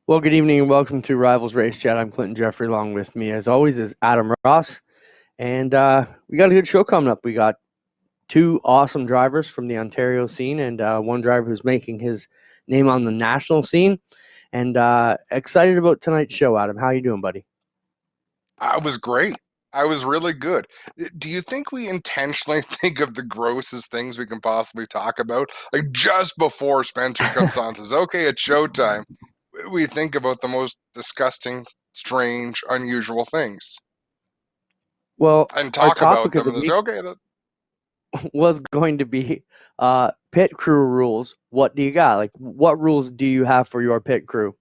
Well, good evening and welcome to Rivalz Race Chat. I'm Clinton Geoffrey. Along with me, as always, is Adam Ross. And we got a good show coming up. We got two awesome drivers from the Ontario scene and one driver who's making his name on the national scene. And excited about tonight's show, Adam. How you doing, buddy? I was great. I was really good. Do you think we intentionally think of the grossest things we can possibly talk about? Like just before Spencer comes on and says, okay, it's showtime, we think about the most disgusting, strange, unusual things. Well, and talk about them. And say, okay, was going to be pit crew rules. What do you got? Like, what rules do you have for your pit crew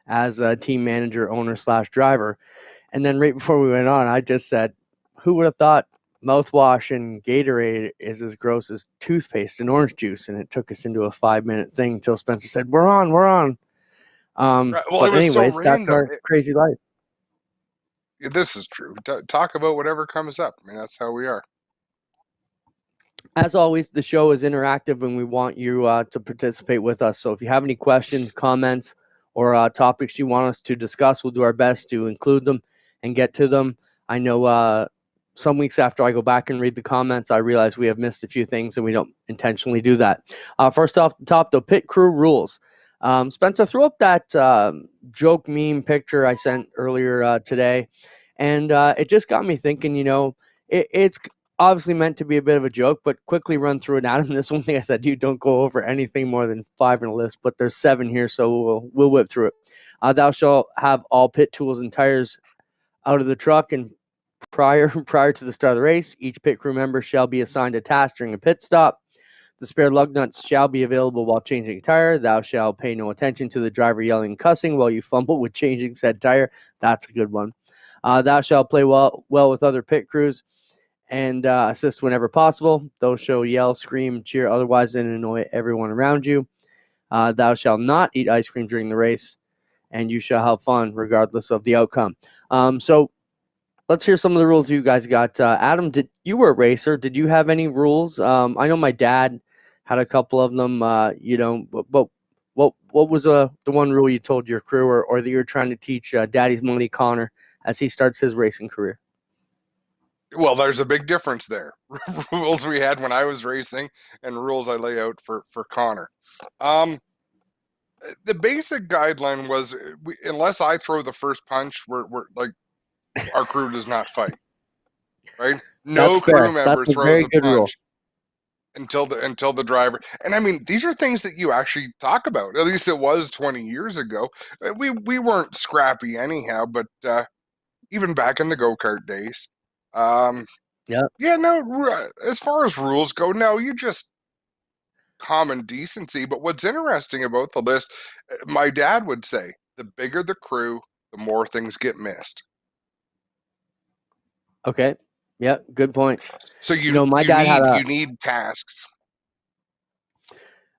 as a team manager, owner / driver? And then right before we went on, I just said, who would have thought mouthwash and Gatorade is as gross as toothpaste and orange juice? And it took us into a 5-minute thing until Spencer said, we're on. Right. Well, but anyways, that's our crazy life. This is true. Talk about whatever comes up. I mean, that's how we are. As always, the show is interactive and we want you to participate with us. So if you have any questions, comments, or topics you want us to discuss, we'll do our best to include them and get to them. I know some weeks after I go back and read the comments, I realize we have missed a few things and we don't intentionally do that. First off the top, the pit crew rules. Spencer, throw up that joke meme picture I sent earlier today. And it just got me thinking, it's obviously meant to be a bit of a joke, but quickly run through it, Adam. This one thing I said, dude, don't go over anything more than 5 in a list, but there's 7 here, so we'll whip through it. Thou shalt have all pit tools and tires out of the truck, and prior to the start of the race, each pit crew member shall be assigned a task during a pit stop. The spare lug nuts shall be available while changing a tire. Thou shalt pay no attention to the driver yelling and cussing while you fumble with changing said tire. That's a good one. Thou shalt play well with other pit crews and assist whenever possible. Thou shalt yell, scream, cheer otherwise and annoy everyone around you. Thou shalt not eat ice cream during the race, and you shall have fun regardless of the outcome. So let's hear some of the rules you guys got. Adam, you were a racer. Did you have any rules? I know my dad had a couple of them, but what was the one rule you told your crew or that you're trying to teach Daddy's Money Connor as he starts his racing career? Well, there's a big difference there. Rules we had when I was racing and rules I lay out for Connor. The basic guideline was unless I throw the first punch, we're like our crew does not fight. Right? No crew member throws a punch rule until the driver. And I mean, these are things that you actually talk about. At least it was 20 years ago. We weren't scrappy anyhow, but even back in the go-kart days. As far as rules go, no, you just common decency. But what's interesting about the list, my dad would say, the bigger the crew, the more things get missed. Okay. Yeah, good point. So you need tasks.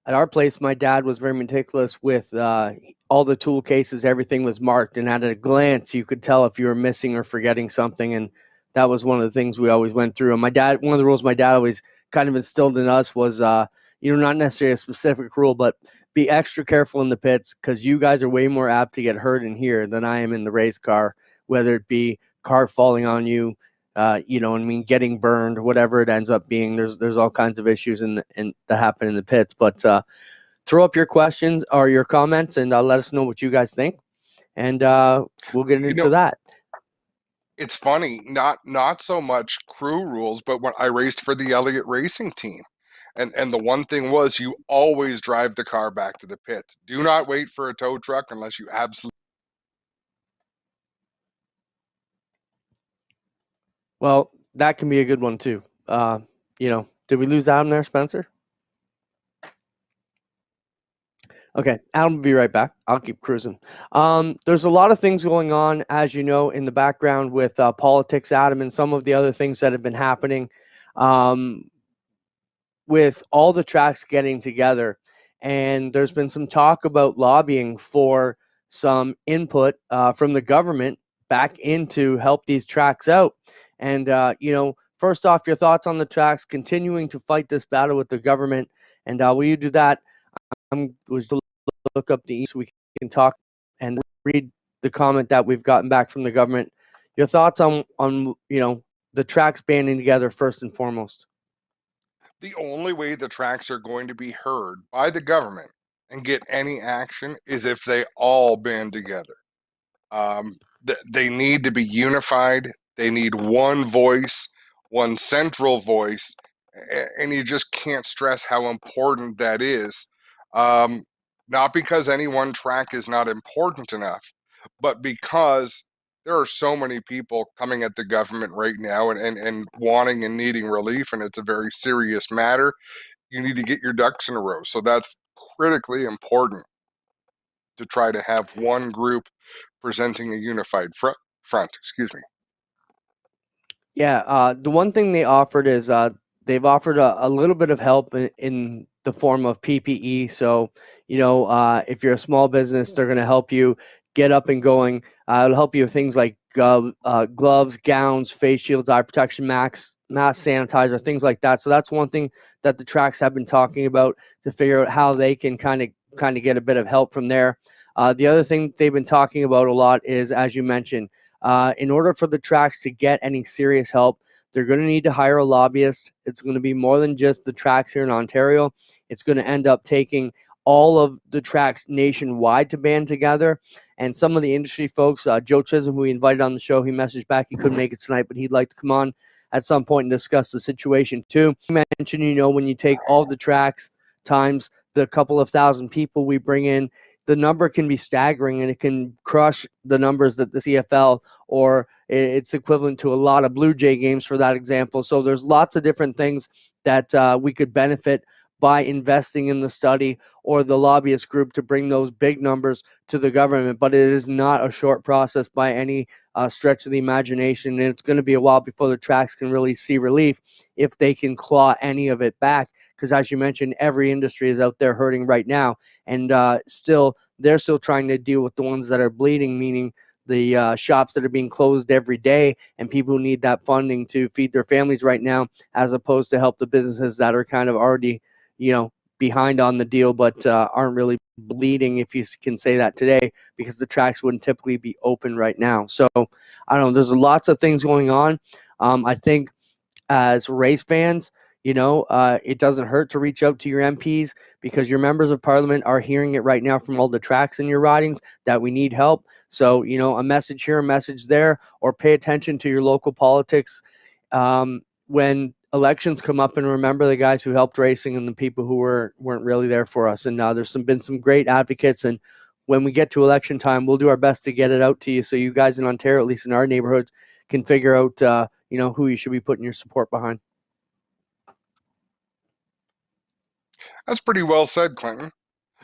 At our place, my dad was very meticulous with all the tool cases. Everything was marked, and at a glance, you could tell if you were missing or forgetting something. And that was one of the things we always went through. And one of the rules my dad always kind of instilled in us was, not necessarily a specific rule, but be extra careful in the pits because you guys are way more apt to get hurt in here than I am in the race car, whether it be car falling on you, you know, I mean, getting burned, whatever it ends up being. There's all kinds of issues that happen in the pits. But throw up your questions or your comments and let us know what you guys think, and we'll get into that. It's funny, not so much crew rules, but when I raced for the Elliott Racing team, and the one thing was you always drive the car back to the pit. Do not wait for a tow truck unless you absolutely. Well, that can be a good one too. You know, did we lose Adam there, Spencer? Okay, Adam will be right back. I'll keep cruising. There's a lot of things going on, as you know, in the background with politics, Adam, and some of the other things that have been happening with all the tracks getting together. And there's been some talk about lobbying for some input from the government back in to help these tracks out. And, you know, first off, your thoughts on the tracks continuing to fight this battle with the government. And will you do that? Was to look up the so we can talk and read the comment that we've gotten back from the government. Your thoughts on you know, the tracks banding together first and foremost. The only way the tracks are going to be heard by the government and get any action is if they all band together. They need to be unified. They need one voice, one central voice, and you just can't stress how important that is. Not because any one track is not important enough, but because there are so many people coming at the government right now and wanting and needing relief, and it's a very serious matter. You need to get your ducks in a row. So that's critically important to try to have one group presenting a unified front. Excuse me. Yeah, the one thing they offered is they've offered a little bit of help in the form of PPE. So, you know, if you're a small business, they're going to help you get up and going. It'll help you with things like gloves, gowns, face shields, eye protection, mask sanitizer, things like that. So that's one thing that the tracks have been talking about to figure out how they can kind of get a bit of help from there. The other thing they've been talking about a lot is, as you mentioned, in order for the tracks to get any serious help, they're going to need to hire a lobbyist. It's going to be more than just the tracks here in Ontario. It's going to end up taking all of the tracks nationwide to band together. And some of the industry folks, Joe Chisholm, who we invited on the show, he messaged back he couldn't make it tonight, but he'd like to come on at some point and discuss the situation too. He mentioned, you know, when you take all the tracks times the couple of thousand people we bring in, the number can be staggering and it can crush the numbers that the CFL, or it's equivalent to a lot of Blue Jay games for that example. So there's lots of different things that we could benefit by investing in the study or the lobbyist group to bring those big numbers to the government. But it is not a short process by any stretch of the imagination. And it's going to be a while before the tracks can really see relief if they can claw any of it back. Because as you mentioned, every industry is out there hurting right now. And they're still trying to deal with the ones that are bleeding, meaning the shops that are being closed every day and people who need that funding to feed their families right now, as opposed to help the businesses that are kind of already, you know, behind on the deal, but aren't really bleeding, if you can say that today, because the tracks wouldn't typically be open right now. So I don't know, there's lots of things going on. I think as race fans, you know, it doesn't hurt to reach out to your MPs, because your members of parliament are hearing it right now from all the tracks in your ridings that we need help. So, you know, a message here, a message there, or pay attention to your local politics when elections come up, and remember the guys who helped racing and the people who weren't really there for us. And there's been some great advocates, and when we get to election time, we'll do our best to get it out to you, so you guys in Ontario, at least in our neighborhoods, can figure out you know, who you should be putting your support behind. That's pretty well said, Clinton.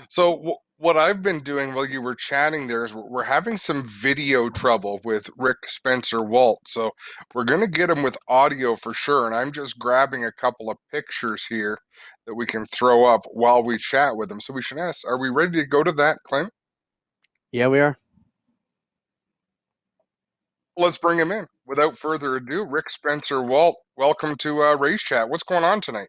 So what I've been doing while you were chatting there is we're having some video trouble with Rick Spencer-Walt. So we're going to get him with audio for sure. And I'm just grabbing a couple of pictures here that we can throw up while we chat with him. So we should ask, are we ready to go to that, Clint? Yeah, we are. Let's bring him in. Without further ado, Rick Spencer-Walt, welcome to Race Chat. What's going on tonight?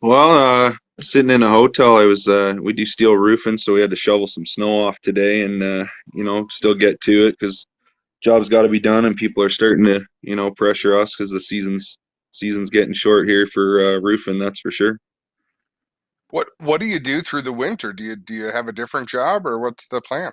Well, sitting in a hotel. We do steel roofing, so we had to shovel some snow off today, and you know, still get to it because job's got to be done, and people are starting to, pressure us because the season's getting short here for roofing. That's for sure. What do you do through the winter? Do you have a different job, or what's the plan?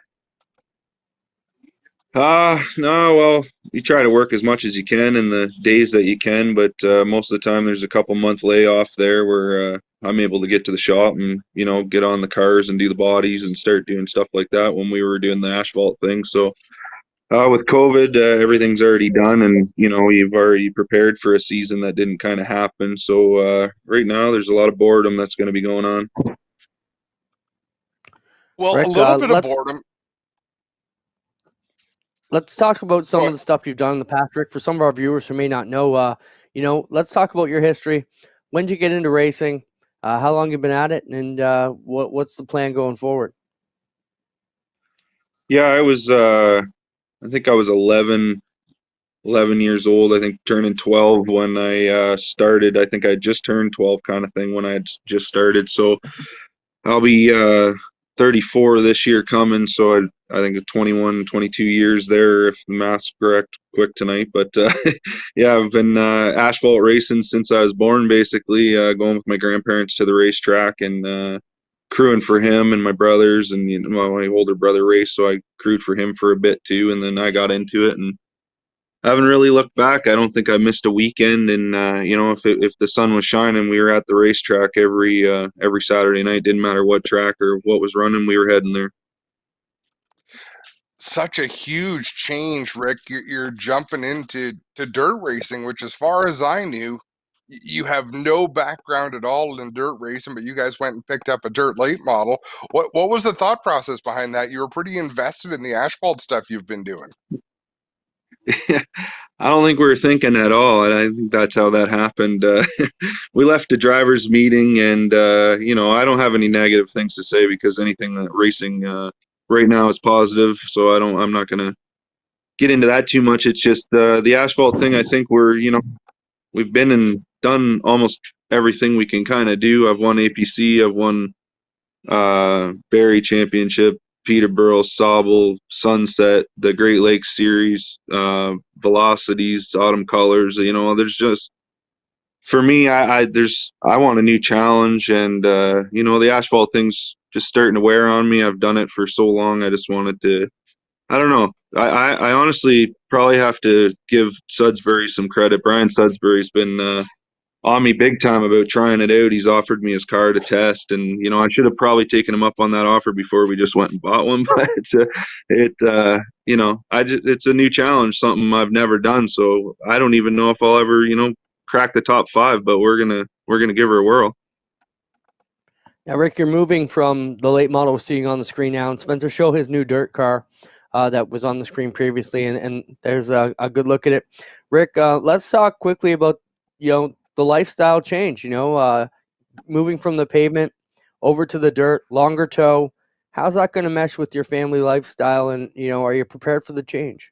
No, well, you try to work as much as you can in the days that you can, but most of the time there's a couple month layoff there where I'm able to get to the shop and, get on the cars and do the bodies and start doing stuff like that when we were doing the asphalt thing. So with COVID, everything's already done, and, you've already prepared for a season that didn't kind of happen. So right now there's a lot of boredom that's going to be going on. Well, Rick, a little bit of boredom. Let's talk about some of the stuff you've done in the past, Rick. For some of our viewers who may not know, let's talk about your history. When did you get into racing? How long you've been at it, and what's the plan going forward? Yeah, I think I was 11 years old. I think turning 12 when I started. I think I just turned 12 kind of thing when I had just started. So I'll be 34 this year coming, so I think 21, 22 years there if the math's correct quick tonight. But yeah, I've been asphalt racing since I was born, basically, going with my grandparents to the racetrack and crewing for him and my brothers, and my older brother raced, so I crewed for him for a bit too, and then I got into it, and I haven't really looked back. I don't think I missed a weekend, and if the sun was shining, we were at the racetrack every Saturday night. Didn't matter what track or what was running, we were heading there. Such a huge change, Rick. You're jumping into dirt racing, which, as far as I knew, you have no background at all in dirt racing, but you guys went and picked up a dirt late model. What was the thought process behind that? You were pretty invested in the asphalt stuff you've been doing. I don't think we were thinking at all, and I think that's how that happened. We left the drivers' meeting, and I don't have any negative things to say because anything that racing right now is positive. So I'm not gonna get into that too much. It's just the asphalt thing. I think we've been and done almost everything we can kind of do. I've won APC. I've won Barrie Championship, Peterborough, Sauble, Sunset, the Great Lakes Series, Velocities, Autumn Colors. There's just, for me, I want a new challenge, and the asphalt thing's just starting to wear on me. I've done it for so long. I just wanted to. I don't know. I honestly probably have to give Sudsbury some credit. Brian Sudsbury's been on me big time about trying it out. He's offered me his car to test, and I should have probably taken him up on that offer before we just went and bought one. But it's a new challenge, something I've never done. So I don't even know if I'll ever crack the top 5. But we're gonna give her a whirl. Now, Rick, you're moving from the late model we're seeing on the screen now, and Spencer, show his new dirt car that was on the screen previously, and there's a good look at it. Rick, let's talk quickly about the lifestyle change, moving from the pavement over to the dirt, longer tow. How's that going to mesh with your family lifestyle? And, are you prepared for the change?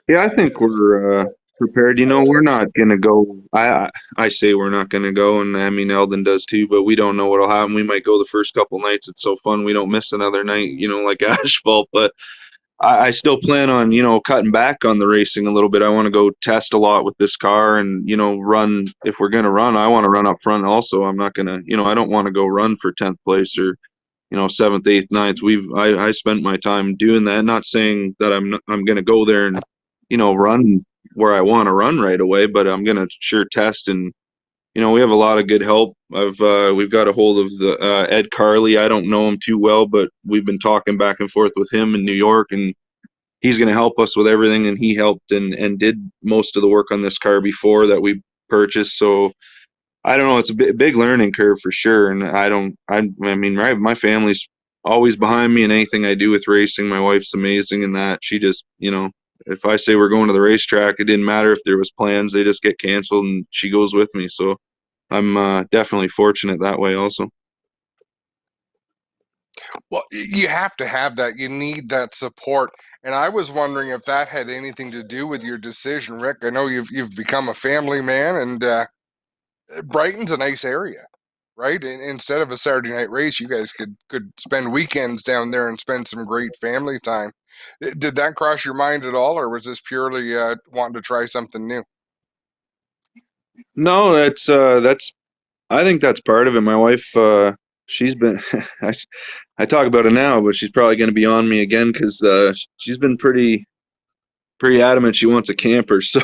Yeah, I think we're prepared. We're not going to go. I say we're not going to go, and I mean, Eldon does too, but we don't know what'll happen. We might go the first couple nights. It's so fun. We don't miss another night, like asphalt, but I still plan on, cutting back on the racing a little bit. I want to go test a lot with this car and, run. If we're going to run, I want to run up front also. I'm not going to, I don't want to go run for 10th place or, 7th, 8th, 9th. I spent my time doing that. Not saying that I'm going to go there and, run where I want to run right away, but I'm going to sure test. And, we have a lot of good help. We've got a hold of the Ed Carley. I don't know him too well, but we've been talking back and forth with him in New York, and he's going to help us with everything. And he helped and did most of the work on this car before that we purchased. So I don't know. It's a big learning curve for sure. And right, my family's always behind me in anything I do with racing. My wife's amazing in that. She just, if I say we're going to the racetrack, it didn't matter if there was plans, they just get canceled, and she goes with me. So I'm definitely fortunate that way also. Well, you have to have that. You need that support. And I was wondering if that had anything to do with your decision, Rick. I know you've become a family man, and Brighton's a nice area. right? Instead of a Saturday night race, you guys could spend weekends down there and spend some great family time. Did that cross your mind at all, or was this purely wanting to try something new? No, that's I think that's part of it. My wife, she's been I talk about it now, but she's probably going to be on me again because she's been pretty adamant she wants a camper. So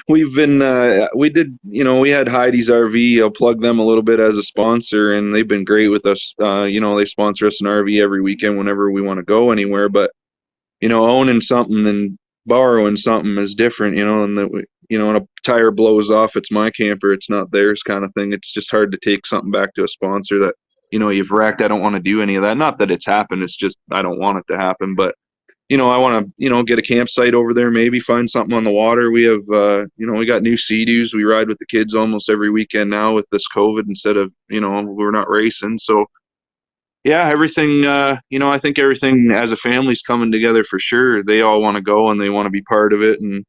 we've been we did, we had Heidi's RV. I'll plug them a little bit as a sponsor, and they've been great with us. They sponsor us an RV every weekend whenever we want to go anywhere. But owning something and borrowing something is different. And when a tire blows off, it's my camper, it's not theirs, kind of thing. It's just hard to take something back to a sponsor that you've wrecked. I don't want to do any of that. Not that it's happened. It's just I don't want it to happen. But I want to, get a campsite over there, maybe find something on the water. We have, we got new Sea-Doos. We ride with the kids almost every weekend now with this COVID instead of, we're not racing. So, yeah, everything, I think everything as a family's coming together for sure. They all want to go and they want to be part of it. And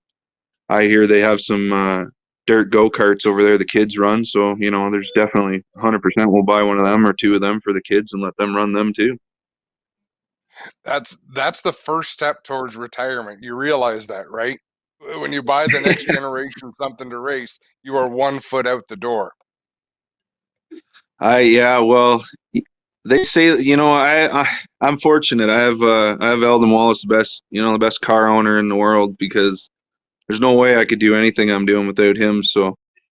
I hear they have some dirt go-karts over there the kids run. So, there's definitely 100% we'll buy one of them or two of them for the kids and let them run them too. That's the first step towards retirement. You realize that, right? When you buy the next generation something to race, you are 1 foot out the door. Well, they say, I'm fortunate. I have Eldon Wallace, the best car owner in the world, because there's no way I could do anything I'm doing without him. So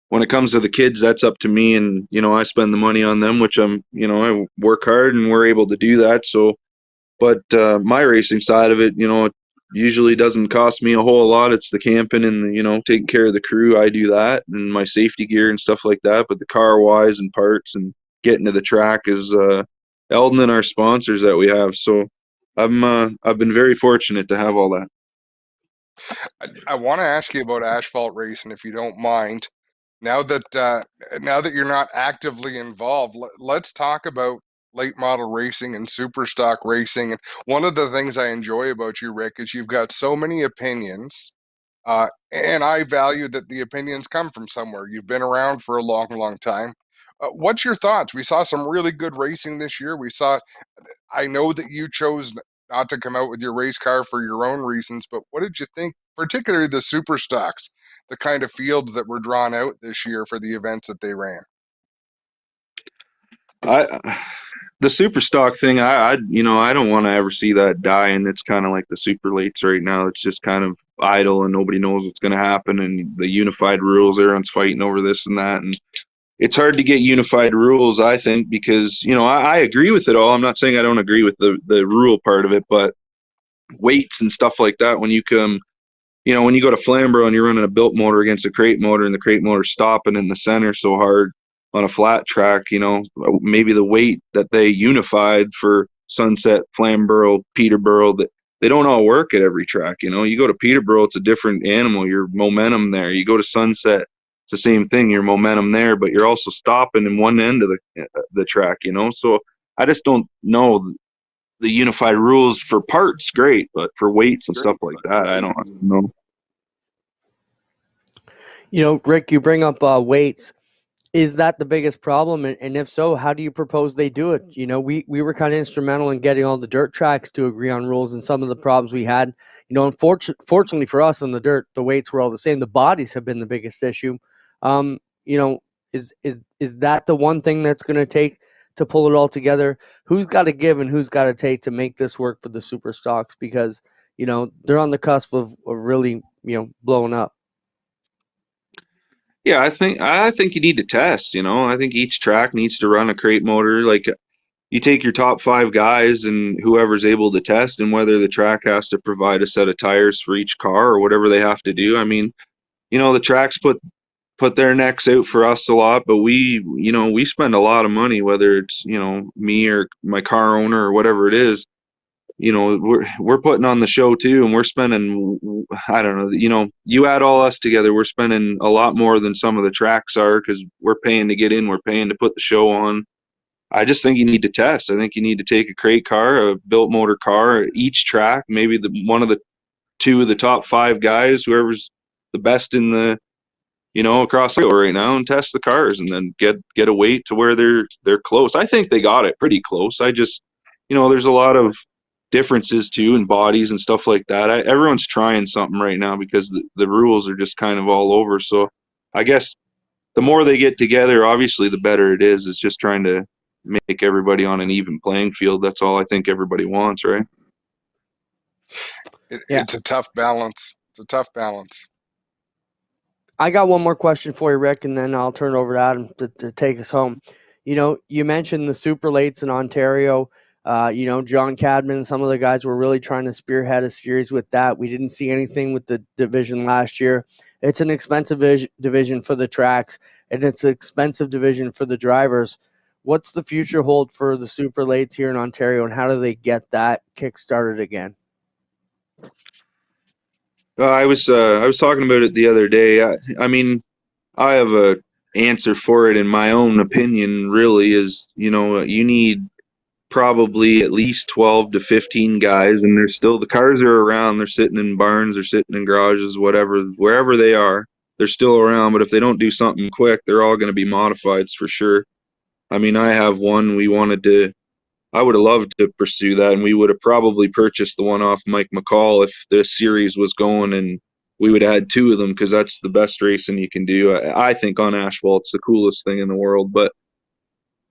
when it comes to the kids, that's up to me, and I spend the money on them, which I work hard and we're able to do that. So, but my racing side of it, it usually doesn't cost me a whole lot. It's the camping and taking care of the crew. I do that, and my safety gear and stuff like that. But the car wise and parts and getting to the track is Eldon and our sponsors that we have. So I've been very fortunate to have all that. I want to ask you about asphalt racing, if you don't mind. Now that you're not actively involved, let's talk about late model racing and super stock racing. And one of the things I enjoy about you, Rick, is you've got so many opinions, and I value that the opinions come from somewhere. You've been around for a long, long time. What's your thoughts? We saw some really good racing this year. I know that you chose not to come out with your race car for your own reasons, but what did you think, particularly the super stocks, the kind of fields that were drawn out this year for the events that they ran? The super stock thing, I don't want to ever see that die, and it's kind of like the super lates right now. It's just kind of idle, and nobody knows what's going to happen. And the unified rules, everyone's fighting over this and that, and it's hard to get unified rules, I think, because I agree with it all. I'm not saying I don't agree with the rule part of it, but weights and stuff like that. When you come, when you go to Flamborough and you're running a built motor against a crate motor, and the crate motor's stopping in the center so hard on a flat track, maybe the weight that they unified for Sunset, Flamborough, Peterborough, that they don't all work at every track. You go to Peterborough, it's a different animal. Your momentum there. You go to Sunset, it's the same thing. Your momentum there, but you're also stopping in one end of the track. So I just don't know the unified rules for parts. Great, but for weights and stuff like that, I don't know. Rick, you bring up weights. Is that the biggest problem? And if so, how do you propose they do it? We were kind of instrumental in getting all the dirt tracks to agree on rules, and some of the problems we had, unfortunately for us on the dirt, the weights were all the same. The bodies have been the biggest issue. Is that the one thing that's going to take to pull it all together? Who's got to give and who's got to take to make this work for the super stocks? Because, they're on the cusp of really, blowing up. Yeah, I think you need to test. I think each track needs to run a crate motor. Like, you take your top 5 guys and whoever's able to test, and whether the track has to provide a set of tires for each car or whatever they have to do. I mean, the tracks put their necks out for us a lot, but we spend a lot of money, whether it's me or my car owner or whatever it is. We're putting on the show too, and we're spending, I don't know, you add all us together, we're spending a lot more than some of the tracks are, because we're paying to get in, we're paying to put the show on. I just think you need to test. I think you need to take a crate car, a built motor car, each track, maybe one of the 2 of the top 5 guys, whoever's the best in the across the field right now and test the cars and then get a weight to where they're close. I think they got it pretty close. I just, there's a lot of differences too in bodies and stuff like that. Everyone's trying something right now because the rules are just kind of all over. So I guess the more they get together, obviously the better it is. It's just trying to make everybody on an even playing field. That's all I think everybody wants, right? It's a tough balance. It's a tough balance. I got one more question for you, Rick, and then I'll turn it over to Adam to take us home. You mentioned the super lates in Ontario. John Cadman and some of the guys were really trying to spearhead a series with that. We didn't see anything with the division last year. It's an expensive division for the tracks, and it's an expensive division for the drivers. What's the future hold for the super lates here in Ontario, and how do they get that kick-started again? I was talking about it the other day. I mean, I have a answer for it in my own opinion. Really, is you need probably at least 12 to 15 guys, and the cars are around. They're sitting in barns, they're sitting in garages, whatever, wherever they are. They're still around. But if they don't do something quick, they're all going to be modifieds for sure. I mean, I have one. I would have loved to pursue that, and we would have probably purchased the one off Mike McCall if the series was going, and we would have had two of them because that's the best racing you can do. I think on asphalt, it's the coolest thing in the world. But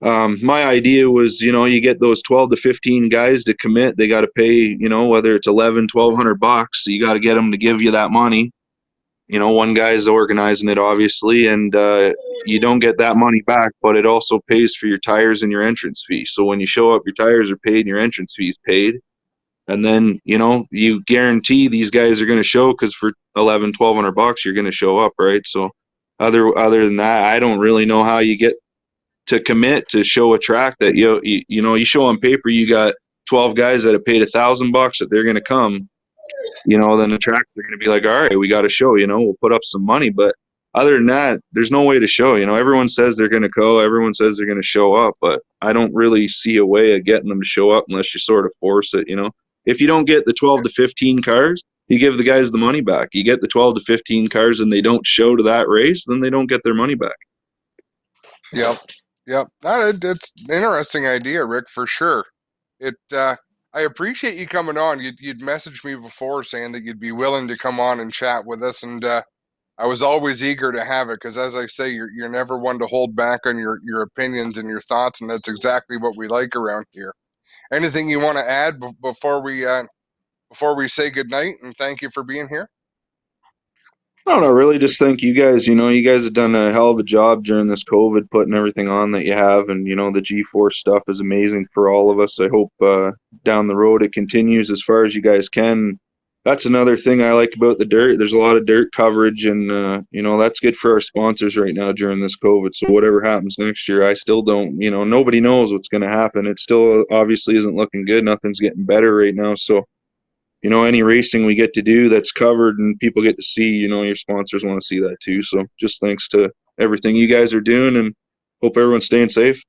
my idea was, you get those 12 to 15 guys to commit. They got to pay, whether it's $1,100-$1,200, so you got to get them to give you that money. One guy's organizing it, obviously, and you don't get that money back, but it also pays for your tires and your entrance fee. So when you show up, your tires are paid and your entrance fee is paid. And then, you guarantee these guys are going to show because for $1,100-$1,200, you're going to show up, right? So other than that, I don't really know how you get to commit to show a track that, you show on paper you got 12 guys that have paid $1,000 that they're going to come. Then the tracks are going to be like, all right, we got a show, we'll put up some money. But other than that, there's no way to show. Everyone says they're going to go, everyone says they're going to show up, but I don't really see a way of getting them to show up unless you sort of force it. If you don't get the 12 to 15 cars, you give the guys the money back. You get the 12 to 15 cars and they don't show to that race, then they don't get their money back. Yep. It's an interesting idea, Rick, for sure. I appreciate you coming on. You'd messaged me before saying that you'd be willing to come on and chat with us, and I was always eager to have it because, as I say, you're never one to hold back on your opinions and your thoughts, and that's exactly what we like around here. Anything you want to add before we say goodnight and thank you for being here? I don't know, really just think you guys, you guys have done a hell of a job during this COVID, putting everything on that you have, and, the G-Force stuff is amazing for all of us. I hope down the road it continues as far as you guys can. That's another thing I like about the dirt. There's a lot of dirt coverage, and, that's good for our sponsors right now during this COVID. So whatever happens next year, I still don't, nobody knows what's going to happen. It still obviously isn't looking good. Nothing's getting better right now. So, any racing we get to do that's covered and people get to see, your sponsors want to see that too. So just thanks to everything you guys are doing, and hope everyone's staying safe.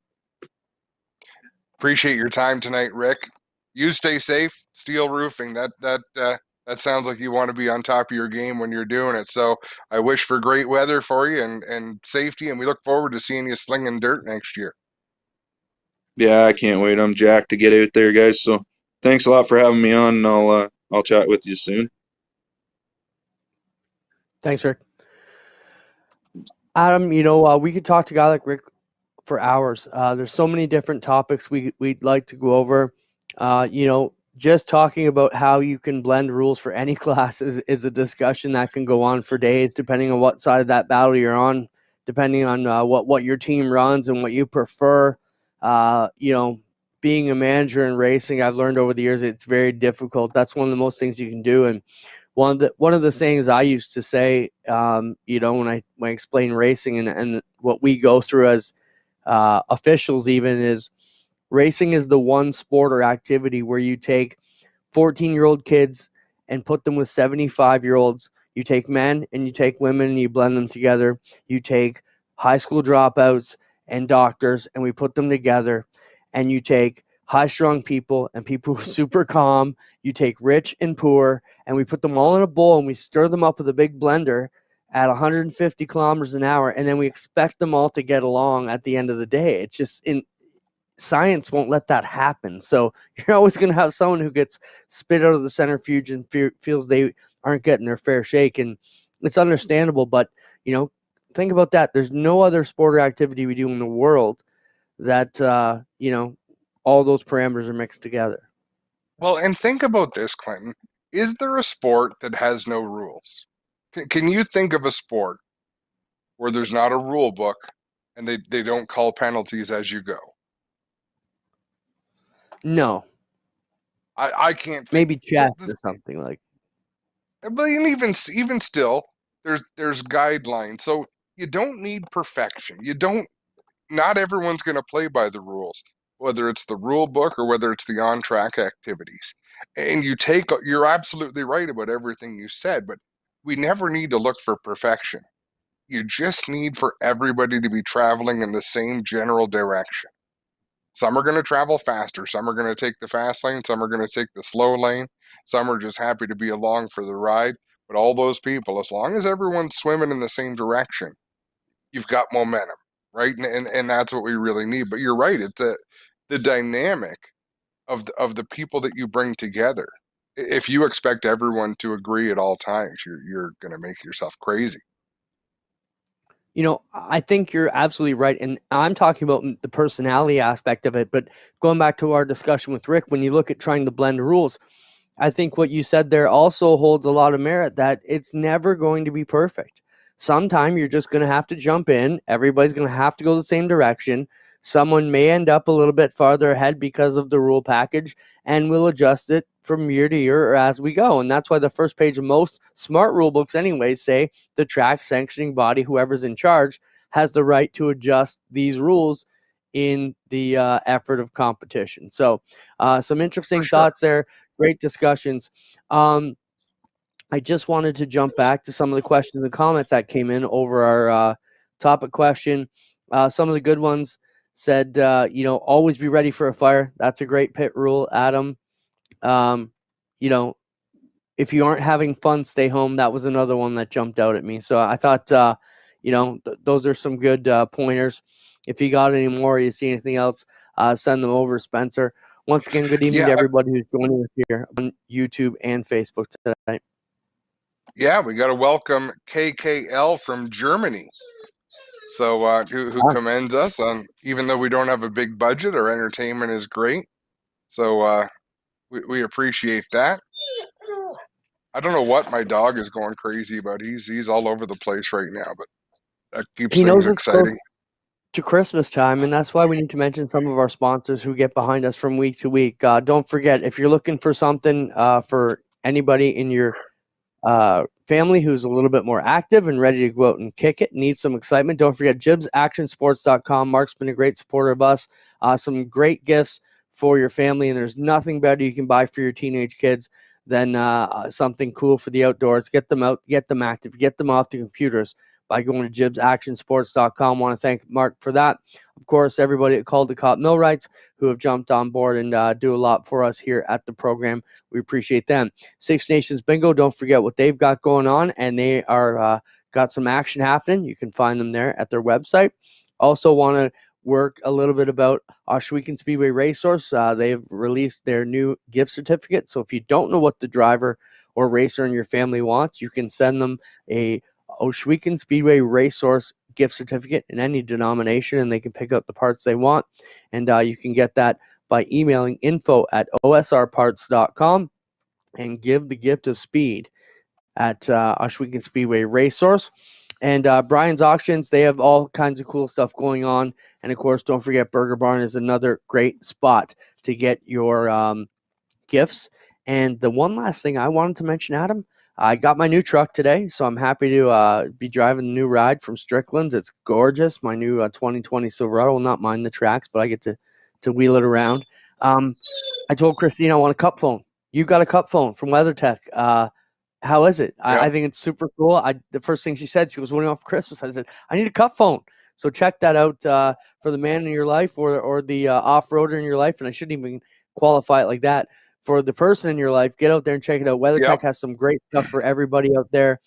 Appreciate your time tonight, Rick. You stay safe. Steel Roofing, that sounds like you want to be on top of your game when you're doing it. So I wish for great weather for you and safety, and we look forward to seeing you slinging dirt next year. Yeah, I can't wait. I'm jacked to get out there, guys. So thanks a lot for having me on, and I'll chat with you soon. Thanks, Rick. Adam, we could talk to a guy like Rick for hours. There's so many different topics we'd like to go over. Just talking about how you can blend rules for any class is a discussion that can go on for days, depending on what side of that battle you're on, depending on what your team runs and what you prefer. Being a manager in racing, I've learned over the years it's very difficult. That's one of the most things you can do. And one of the things I used to say, when I explain racing and what we go through as officials, even, is racing is the one sport or activity where you take 14-year-old kids and put them with 75-year-olds. You take men and you take women and you blend them together. You take high school dropouts and doctors and we put them together. And you take high-strung people and people who are super calm. You take rich and poor, and we put them all in a bowl and we stir them up with a big blender. at 150 kilometers an hour, and then we expect them all to get along at the end of the day. It's just science won't let that happen. So you're always going to have someone who gets spit out of the centrifuge and feels they aren't getting their fair shake. And it's understandable, but think about that. There's no other sport or activity we do in the world that, all those parameters are mixed together. Well, and think about this, Clinton. Is there a sport that has no rules? Can you think of a sport where there's not a rule book and they don't call penalties as you go? No. I can't. Maybe chess or something like. But even still, there's guidelines. So you don't need perfection. Not everyone's going to play by the rules, whether it's the rule book or whether it's the on-track activities. And you're absolutely right about everything you said, but we never need to look for perfection. You just need for everybody to be traveling in the same general direction. Some are going to travel faster. Some are going to take the fast lane. Some are going to take the slow lane. Some are just happy to be along for the ride. But all those people, as long as everyone's swimming in the same direction, you've got momentum, right? And that's what we really need. But you're right. It's the dynamic of the people that you bring together. If you expect everyone to agree at all times, you're going to make yourself crazy. I think you're absolutely right. And I'm talking about the personality aspect of it. But going back to our discussion with Rick, when you look at trying to blend rules, I think what you said there also holds a lot of merit, that it's never going to be perfect. Sometime you're just going to have to jump in. Everybody's going to have to go the same direction. Someone may end up a little bit farther ahead because of the rule package, and we'll adjust it from year to year or as we go. And that's why the first page of most smart rule books anyways say the track sanctioning body, whoever's in charge, has the right to adjust these rules in the effort of competition. So some interesting thoughts there. Great discussions. I just wanted to jump back to some of the questions and comments that came in over our topic question. Some of the good ones said, always be ready for a fire. That's a great pit rule, Adam. If you aren't having fun, stay home. That was another one that jumped out at me. So I thought, those are some good pointers. If you got any more, or you see anything else, send them over, Spencer. Once again, good evening to everybody who's joining us here on YouTube and Facebook tonight. Yeah, we got to welcome KKL from Germany. So who commends us on, even though we don't have a big budget, our entertainment is great. So we appreciate that. I don't know what my dog is going crazy about. He's all over the place right now, but that keeps things exciting. To Christmas time, and that's why we need to mention some of our sponsors who get behind us from week to week. Don't forget, if you're looking for something for anybody in your family who's a little bit more active and ready to go out and kick it, needs some excitement, don't forget jibsactionsports.com. Mark's been a great supporter of us. Some great gifts for your family, and there's nothing better you can buy for your teenage kids than something cool for the outdoors. Get them out, get them active, get them off the computers by going to jibsactionsports.com. Want to thank Mark for that. Of course, everybody at Called the Cop Millwrights who have jumped on board and do a lot for us here at the program. We appreciate them. Six Nations Bingo, don't forget what they've got going on, and they are got some action happening. You can find them there at their website. Also want to work a little bit about Ohsweken Speedway Racehorse. They've released their new gift certificate. So if you don't know what the driver or racer in your family wants, you can send them a Ohsweken Speedway Racehorse gift certificate in any denomination, and they can pick up the parts they want. And you can get that by emailing info@osrparts.com and give the gift of speed at Ohsweken Speedway Racehorse. And Brian's Auctions, they have all kinds of cool stuff going on. And, of course, don't forget Burger Barn is another great spot to get your gifts. And the one last thing I wanted to mention, Adam, I got my new truck today, so I'm happy to be driving the new ride from Strickland's. It's gorgeous, my new 2020 Silverado. Well, not mind the tracks, but I get to wheel it around. I told Christine I want a cup phone. You got a cup phone from WeatherTech. How is it? Yeah. I think it's super cool. The first thing she said, she was waiting off Christmas. I said, I need a cup phone. So check that out for the man in your life or the off-roader in your life. And I shouldn't even qualify it like that. For the person in your life, get out there and check it out. WeatherTech has some great stuff for everybody out there.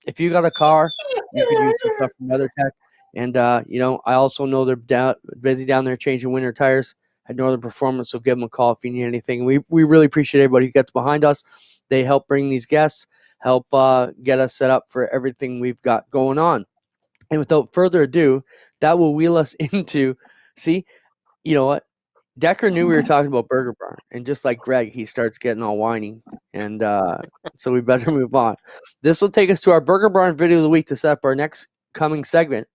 if you got a car, you could use some stuff from WeatherTech. And I also know they're busy down there changing winter tires at Northern Performance. So give them a call if you need anything. We really appreciate everybody who gets behind us. They help bring these guests, help get us set up for everything we've got going on. And without further ado, that will wheel us into, see, you know what? Decker knew we were talking about Burger Barn, and just like Greg, he starts getting all whiny, and so we better move on. This will take us to our Burger Barn video of the week to set up our next coming segment,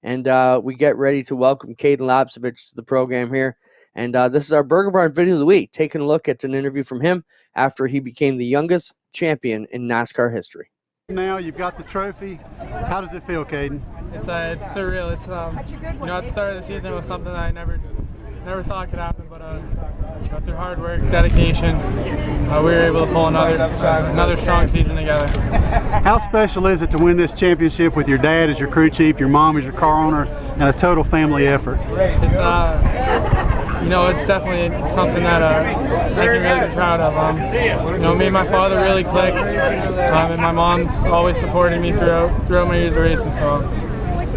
and we get ready to welcome Kaden Lapcevich to the program here. And this is our Burger Barn video of the week, taking a look at an interview from him after he became the youngest champion in NASCAR history. Now you've got the trophy. How does it feel, Kaden? It's surreal. It's at the start of the season, it was something that I never thought could happen, but through hard work, dedication, we were able to pull another strong season together. How special is it to win this championship with your dad as your crew chief, your mom as your car owner, and a total family effort? It's definitely something that I can really be proud of. Me and my father really click, and my mom's always supported me throughout my years of racing. So,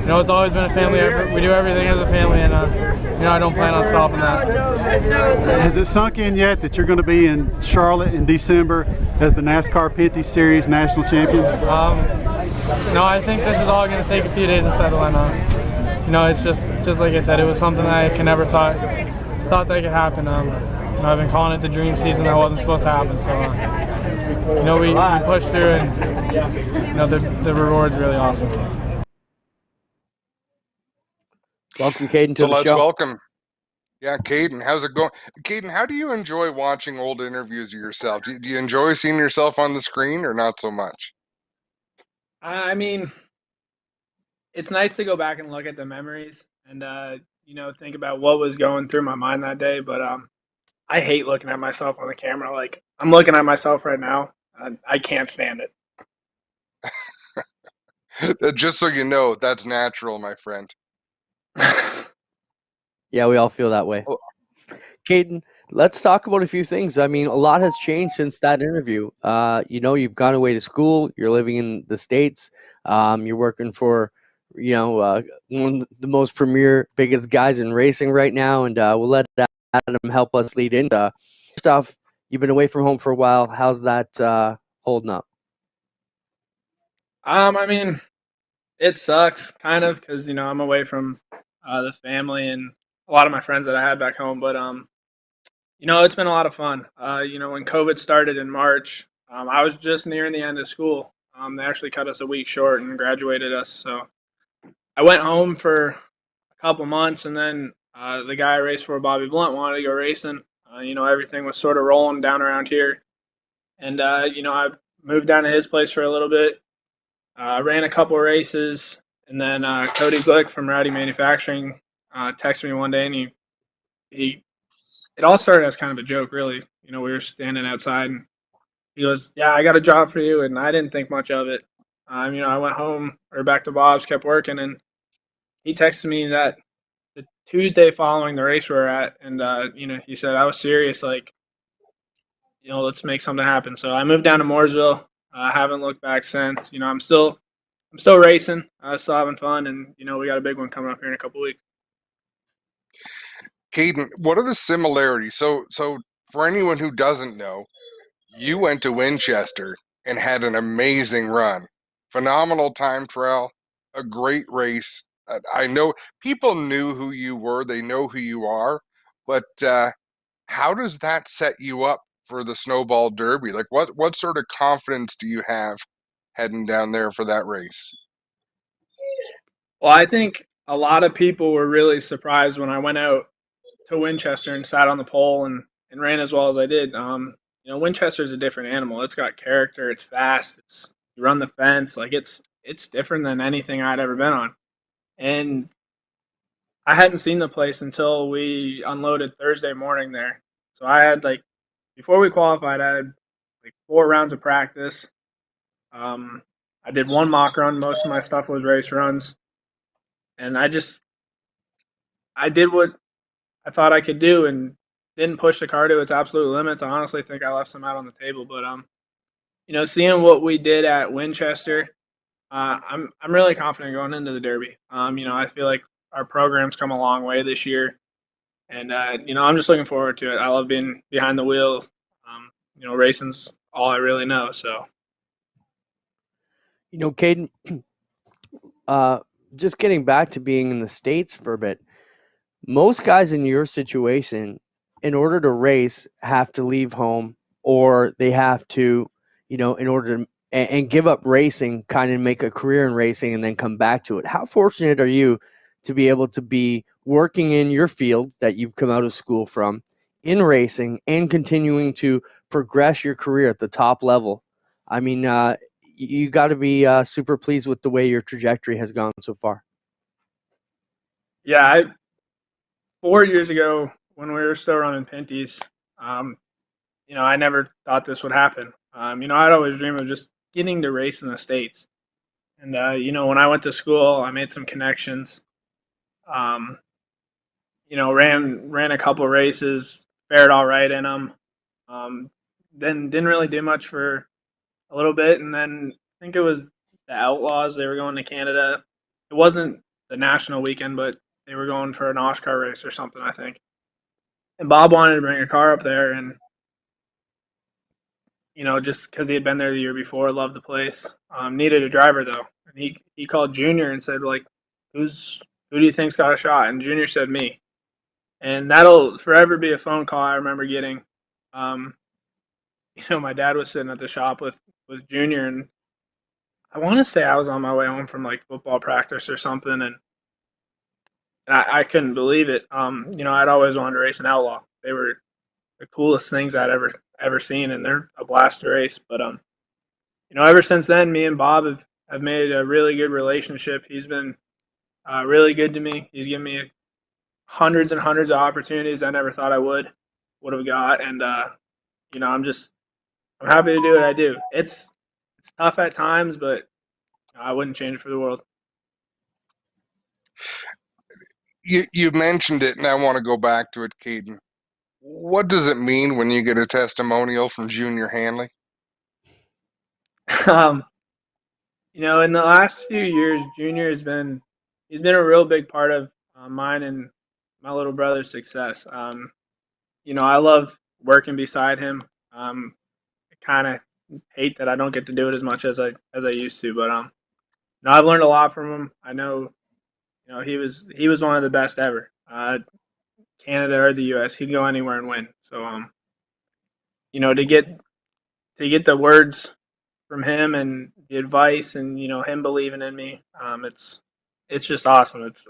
it's always been a family effort. We do everything as a family, and I don't plan on stopping that. Has it sunk in yet that you're going to be in Charlotte in December as the NASCAR Pinty Series national champion? No, I think this is all going to take a few days to settle in. It's just like I said, it was something that I never thought that could happen. I've been calling it the dream season that wasn't supposed to happen. So, we pushed through, and the reward's really awesome. Welcome, Kaden, to the show. So let's welcome. Yeah, Kaden, how's it going? Kaden, how do you enjoy watching old interviews of yourself? Do you enjoy seeing yourself on the screen or not so much? I mean, it's nice to go back and look at the memories and, think about what was going through my mind that day. But I hate looking at myself on the camera. Like, I'm looking at myself right now. I can't stand it. Just so you know, that's natural, my friend. Yeah, we all feel that way. Kaden, let's talk about a few things. I mean, a lot has changed since that interview. You've gone away to school. You're living in the States. You're working for, one of the most premier, biggest guys in racing right now. And we'll let Adam help us lead into stuff. You've been away from home for a while. How's that holding up? I mean, it sucks kind of because, I'm away from the family and a lot of my friends that I had back home. But, it's been a lot of fun. When COVID started in March, I was just nearing the end of school. They actually cut us a week short and graduated us. So I went home for a couple months, and then the guy I raced for, Bobby Blunt, wanted to go racing. Everything was sort of rolling down around here. And, I moved down to his place for a little bit. Ran a couple races. And then Cody Glick from Rowdy Manufacturing texted me one day, and it all started as kind of a joke, really. We were standing outside, and he goes, "Yeah, I got a job for you," and I didn't think much of it. I went home or back to Bob's, kept working, and he texted me that the Tuesday following the race we were at, and he said, "I was serious, like, let's make something happen." So I moved down to Mooresville. I haven't looked back since. I'm still racing, still having fun, and we got a big one coming up here in a couple weeks. Kaden, what are the similarities? So for anyone who doesn't know, you went to Winchester and had an amazing run, phenomenal time trial, a great race. I know people knew who you were; they know who you are, but how does that set you up for the Snowball Derby? Like, what sort of confidence do you have heading down there for that race? Well, I think a lot of people were really surprised when I went out to Winchester and sat on the pole and ran as well as I did. Winchester's a different animal. It's got character. It's fast. You run the fence. Like, it's different than anything I'd ever been on. And I hadn't seen the place until we unloaded Thursday morning there. So I had, before we qualified, I had 4 rounds of practice. I did 1 mock run. Most of my stuff was race runs. And I did what I thought I could do and didn't push the car to its absolute limits. I honestly think I left some out on the table. But, seeing what we did at Winchester, I'm really confident going into the Derby. I feel like our program's come a long way this year, and I'm just looking forward to it. I love being behind the wheel. Racing's all I really know. So, Kaden, just getting back to being in the States for a bit, most guys in your situation, in order to race, have to leave home, or they have to, in order to and give up racing, kind of make a career in racing and then come back to it. How fortunate are you to be able to be working in your field that you've come out of school from in racing and continuing to progress your career at the top level? I mean, you got to be super pleased with the way your trajectory has gone so far. Yeah, 4 years ago when we were still running Pinties, I never thought this would happen. I'd always dreamed of just getting to race in the States. And, when I went to school, I made some connections. Ran a couple races, fared all right in them. Then didn't really do much for a little bit. And then I think it was the Outlaws. They were going to Canada. It wasn't the national weekend, but they were going for an NASCAR race or something, I think. And Bob wanted to bring a car up there, and just because he had been there the year before, loved the place. Needed a driver though, and he called Junior and said, like, who do you think's got a shot? And Junior said me, and that'll forever be a phone call I remember getting. My dad was sitting at the shop with Junior, and I want to say I was on my way home from like football practice or something, and I couldn't believe it. I'd always wanted to race an Outlaw. They were the coolest things I'd ever seen, and they're a blast to race. But ever since then, me and Bob have made a really good relationship. He's been really good to me. He's given me hundreds and hundreds of opportunities I never thought I would have got, and I'm happy to do what I do. It's tough at times, but I wouldn't change it for the world. You mentioned it, and I want to go back to it, Kaden. What does it mean when you get a testimonial from Junior Hanley? In the last few years, Junior he's been a real big part of mine and my little brother's success. I love working beside him. I kind of hate that I don't get to do it as much as I used to, but I've learned a lot from him. I know, he was one of the best ever. Canada or the U.S., he'd go anywhere and win. So, to get the words from him and the advice and him believing in me, it's just awesome. It's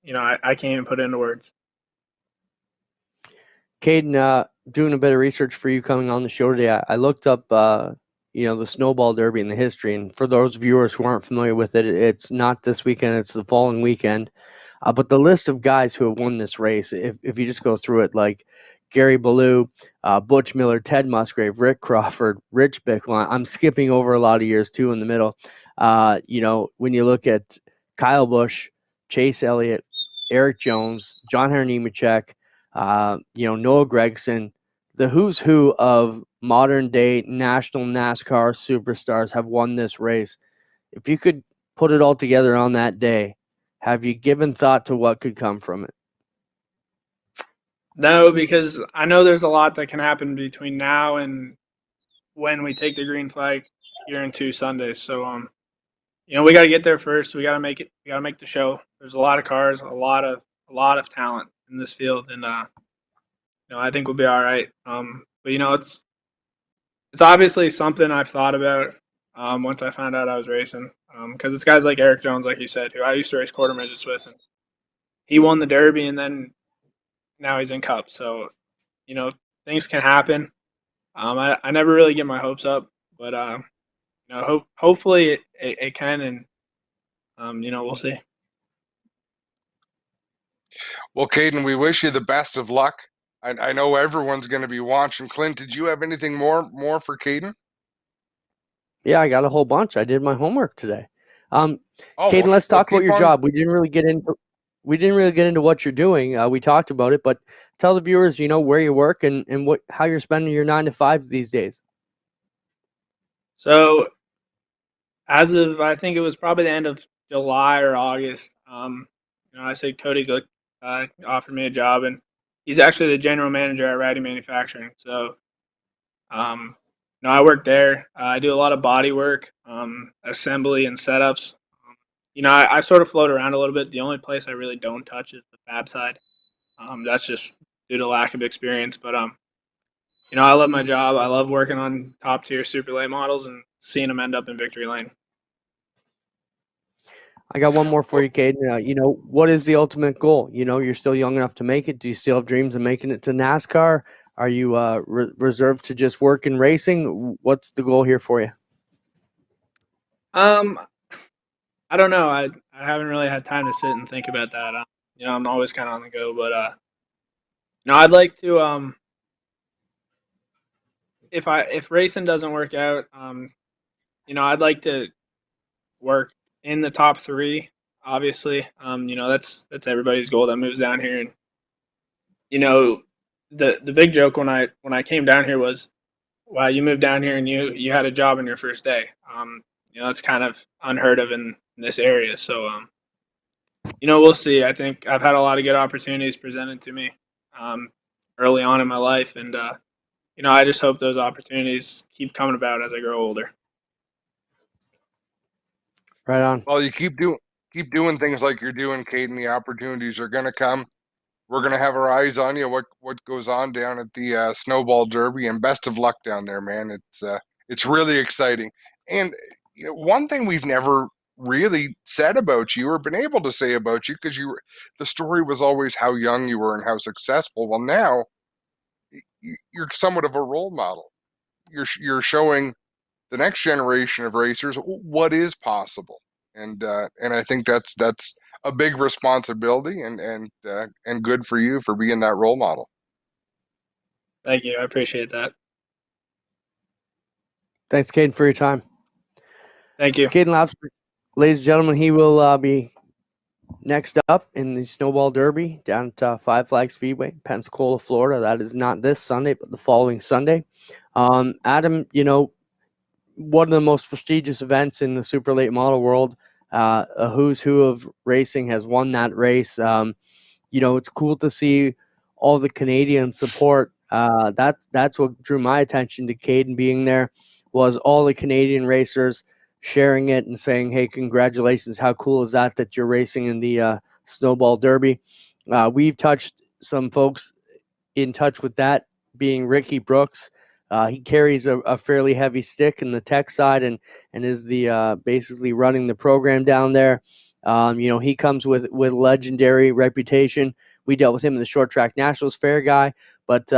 I can't even put it into words. Kaden, doing a bit of research for you coming on the show today, I looked up the Snowball Derby and the history, and for those viewers who aren't familiar with it, it's not this weekend, it's the following weekend. But the list of guys who have won this race, if you just go through it, like Gary Ballou, Butch Miller, Ted Musgrave, Rick Crawford, Rich Bickle. I'm skipping over a lot of years too in the middle. When you look at Kyle Busch, Chase Elliott, Eric Jones, John Henry Nemechek, Noah Gragson, the who's who of modern day national NASCAR superstars have won this race. If you could put it all together on that day, have you given thought to what could come from it? No, because I know there's a lot that can happen between now and when we take the green flag here in 2 Sundays. So, we got to get there first. We got to make it. We got to make the show. There's a lot of cars, a lot of talent in this field, and I think we'll be all right. But it's obviously something I've thought about once I found out I was racing, because it's guys like Eric Jones, like you said, who I used to race quarter midgets with, and he won the Derby, and then now he's in Cup. So, things can happen. I never really get my hopes up, but hopefully it can, and we'll see. Well, Kaden, we wish you the best of luck. I know everyone's going to be watching. Clint, did you have anything more for Kaden? Yeah, I got a whole bunch. I did my homework today. Kaden, let's talk about your job. We didn't really get into what you're doing. We talked about it, but tell the viewers, where you work and how you're spending your 9 to 5 these days. So As of, I think it was probably the end of July or August. I said Cody offered me a job, and he's actually the general manager at Ratty Manufacturing. So, I work there. I do a lot of body work, assembly, and setups. I sort of float around a little bit. The only place I really don't touch is the fab side. That's just due to lack of experience. But I love my job. I love working on top tier super late models and seeing them end up in victory lane. I got one more for you, Kaden. What is the ultimate goal? You're still young enough to make it. Do you still have dreams of making it to NASCAR? Are you reserved to just work in racing? What's the goal here for you? I don't know. I haven't really had time to sit and think about that. I'm always kind of on the go, but I'd like to if racing doesn't work out, I'd like to work in the top 3. Obviously, that's everybody's goal that moves down here, and the big joke when I came down here was, wow, you moved down here and you had a job on your first day. It's kind of unheard of in this area. So, we'll see. I think I've had a lot of good opportunities presented to me early on in my life, and I just hope those opportunities keep coming about as I grow older. Right on. Well, you keep doing things like you're doing, Kaden. The opportunities are going to come. We're going to have our eyes on you. What goes on down at the Snowball Derby, and best of luck down there, man. It's really exciting. And one thing we've never really said about you or been able to say about you, because the story was always how young you were and how successful. Well, now you're somewhat of a role model. You're showing the next generation of racers what is possible, and I think that's a big responsibility, and good for you for being that role model. Thank you. I appreciate that. Thanks, Kaden, for your time. Thank you. Kaden Lapcevich, ladies and gentlemen, he will be next up in the Snowball Derby down at Five Flag Speedway, Pensacola, Florida. That is not this Sunday, but the following Sunday. Adam, one of the most prestigious events in the super late model world, a who's who of racing has won that race. It's cool to see all the Canadian support. That's what drew my attention to Kaden being there, was all the Canadian racers sharing it and saying, hey, congratulations. How cool is that you're racing in the Snowball Derby? We've touched some folks in touch with that, being Ricky Brooks. He carries a fairly heavy stick in the tech side and is the basically running the program down there. He comes with legendary reputation. We dealt with him in the Short Track Nationals Fair guy. But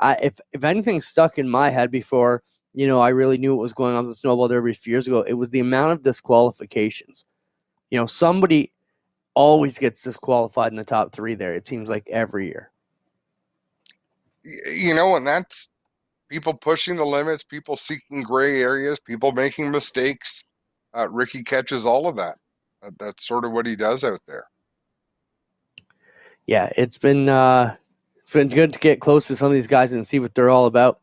if anything stuck in my head before, I really knew what was going on with the Snowball Derby a few years ago, it was the amount of disqualifications. Somebody always gets disqualified in the top 3 there, it seems like every year. And that's people pushing the limits, people seeking gray areas, people making mistakes. Ricky catches all of that. That's sort of what he does out there. Yeah, it's been good to get close to some of these guys and see what they're all about.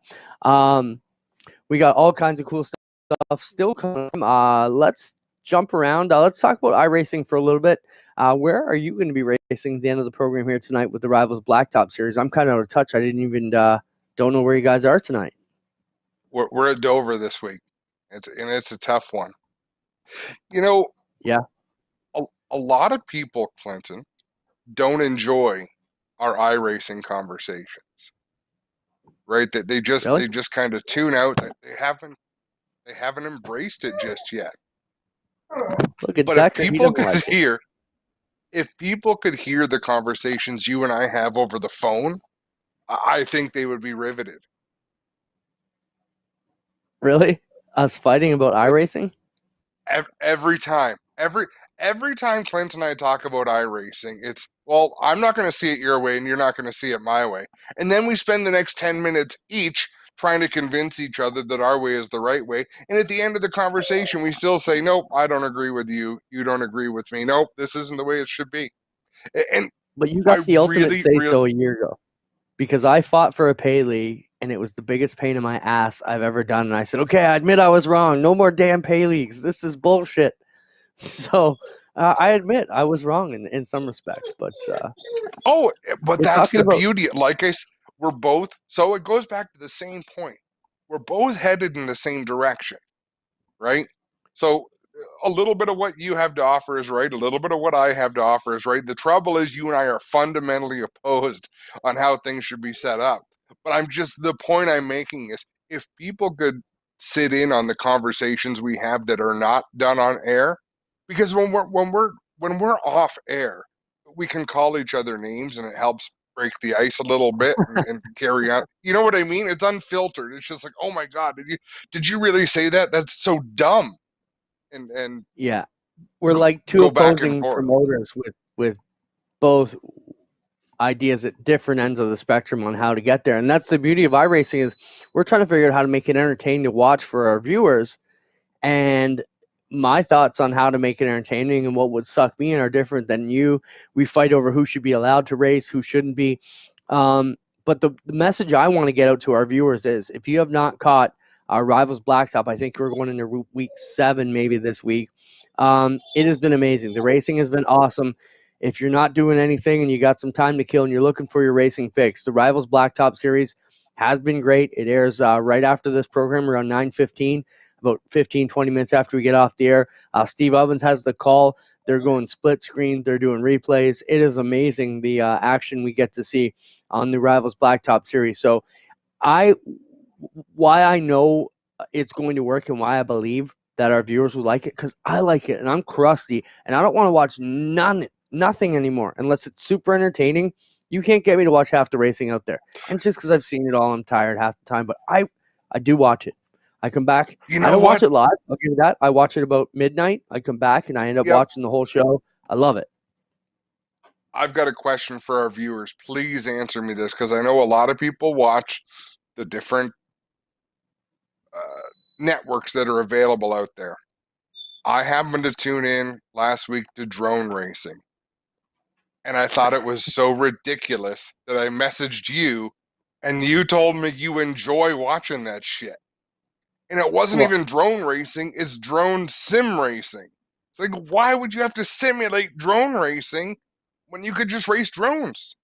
We got all kinds of cool stuff still coming. Let's jump around. Let's talk about iRacing for a little bit. Where are you going to be racing at the end of the program here tonight with the Rivalz Blacktop Series? I'm kind of out of touch. I didn't even don't know where you guys are tonight. We're at Dover this week. It's a tough one. Yeah. A lot of people, Clinton, don't enjoy our iRacing conversations. Right? That they just kind of tune out. They haven't embraced it just yet. Look at but Decker, if people could hear the conversations you and I have over the phone, I think they would be riveted. Really? Us fighting about iRacing? Every time Clint and I talk about iRacing, it's, well, I'm not going to see it your way and you're not going to see it my way. And then we spend the next 10 minutes each trying to convince each other that our way is the right way. And at the end of the conversation, we still say, nope, I don't agree with you. You don't agree with me. Nope, this isn't the way it should be. But you got the ultimate say-so a year ago. Because I fought for a Paley and it was the biggest pain in my ass I've ever done. And I said, okay, I admit I was wrong. No more damn pay leagues. This is bullshit. So I admit I was wrong in some respects, but but that's the beauty. Like I said, we're both. So it goes back to the same point. We're both headed in the same direction, right? So a little bit of what you have to offer is right. A little bit of what I have to offer is right. The trouble is you and I are fundamentally opposed on how things should be set up. But the point I'm making is if people could sit in on the conversations we have that are not done on air, because when we're off air, we can call each other names and it helps break the ice a little bit and carry on. You know what I mean? It's unfiltered. It's just like, oh my God, did you really say that? That's so dumb. And yeah, we're like two opposing promoters with both ideas at different ends of the spectrum on how to get there. And that's the beauty of iRacing is we're trying to figure out how to make it entertaining to watch for our viewers. And my thoughts on how to make it entertaining and what would suck me in are different than you. We fight over who should be allowed to race, who shouldn't be. But the message I want to get out to our viewers is if you have not caught our Rivalz Blacktop, I think we're going into week 7 maybe this week. It has been amazing. The racing has been awesome. If you're not doing anything and you got some time to kill and you're looking for your racing fix, the Rivalz Blacktop series has been great. It airs right after this program around 9:15. About 15, 20 minutes after we get off the air. Steve Ovens has the call. They're going split screen. They're doing replays. It is amazing, the action we get to see on the Rivalz Blacktop series. So why I know it's going to work and why I believe that our viewers will like it, because I like it, and I'm crusty, and I don't want to watch nothing anymore unless it's super entertaining. You can't get me to watch half the racing out there. And just because I've seen it all, I'm tired half the time, but I do watch it. I come back. I don't watch it live. I'll give you that. I watch it about midnight. I come back and I end up watching the whole show. I love it. I've got a question for our viewers. Please answer me this, because I know a lot of people watch the different networks that are available out there. I happened to tune in last week to drone racing, and I thought it was so ridiculous that I messaged you, and you told me you enjoy watching that shit. And it wasn't even drone racing, it's drone sim racing. It's like, why would you have to simulate drone racing when you could just race drones?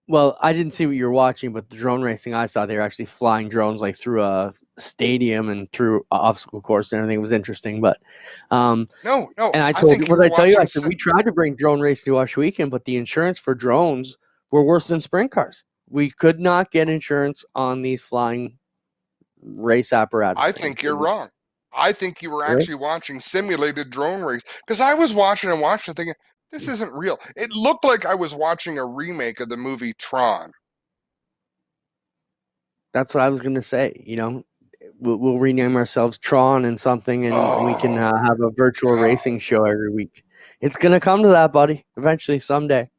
Well, I didn't see what you were watching, but the drone racing I saw, they were actually flying drones like through a stadium and through an obstacle course and everything. It was interesting, but no. And I told you, what did I tell you? I said, we tried to bring drone racing to Wash Weekend, but the insurance for drones were worse than sprint cars. We could not get insurance on these flying race apparatus. I think you're wrong. I think you were actually watching simulated drone race, because I was watching thinking, this isn't real. It looked like I was watching a remake of the movie Tron. That's what I was going to say. You know, we'll rename ourselves Tron and something, and we can have a virtual racing show every week. It's going to come to that, buddy, eventually, someday.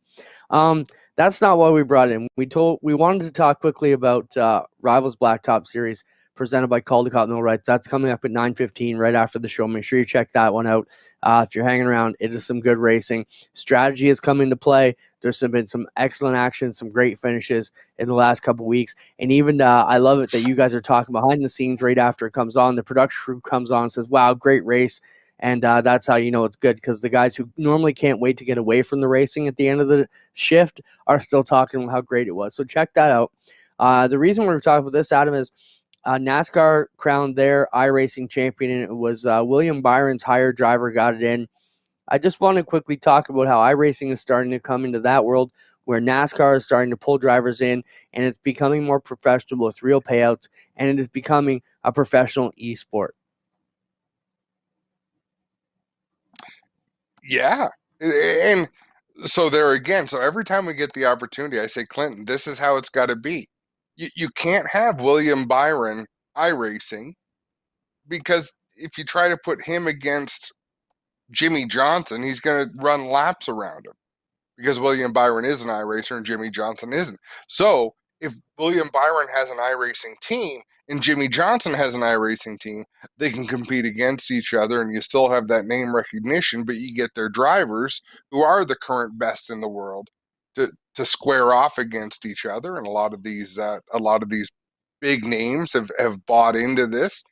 That's not why we brought in. We wanted to talk quickly about Rivalz Blacktop Series presented by Caldecott Millwrights. That's coming up at 9:15 right after the show. Make sure you check that one out. If you're hanging around, it is some good racing. Strategy has come into play. There's been some excellent action, some great finishes in the last couple weeks. And even I love it that you guys are talking behind the scenes right after it comes on. The production crew comes on and says, wow, great race. And that's how you know it's good, because the guys who normally can't wait to get away from the racing at the end of the shift are still talking about how great it was. So check that out. The reason we're talking about this, Adam, is NASCAR crowned their iRacing champion, and it was William Byron's hired driver got it in. I just want to quickly talk about how iRacing is starting to come into that world where NASCAR is starting to pull drivers in, and it's becoming more professional with real payouts, and it is becoming a professional esport. Yeah. And so there again, so every time we get the opportunity, I say, Clinton, this is how it's got to be. You can't have William Byron iRacing, because if you try to put him against Jimmy Johnson, he's going to run laps around him, because William Byron is an iRacer and Jimmy Johnson isn't. So if William Byron has an iRacing team and Jimmy Johnson has an iRacing team, they can compete against each other, and you still have that name recognition, but you get their drivers, who are the current best in the world, to square off against each other. And a lot of these big names have bought into this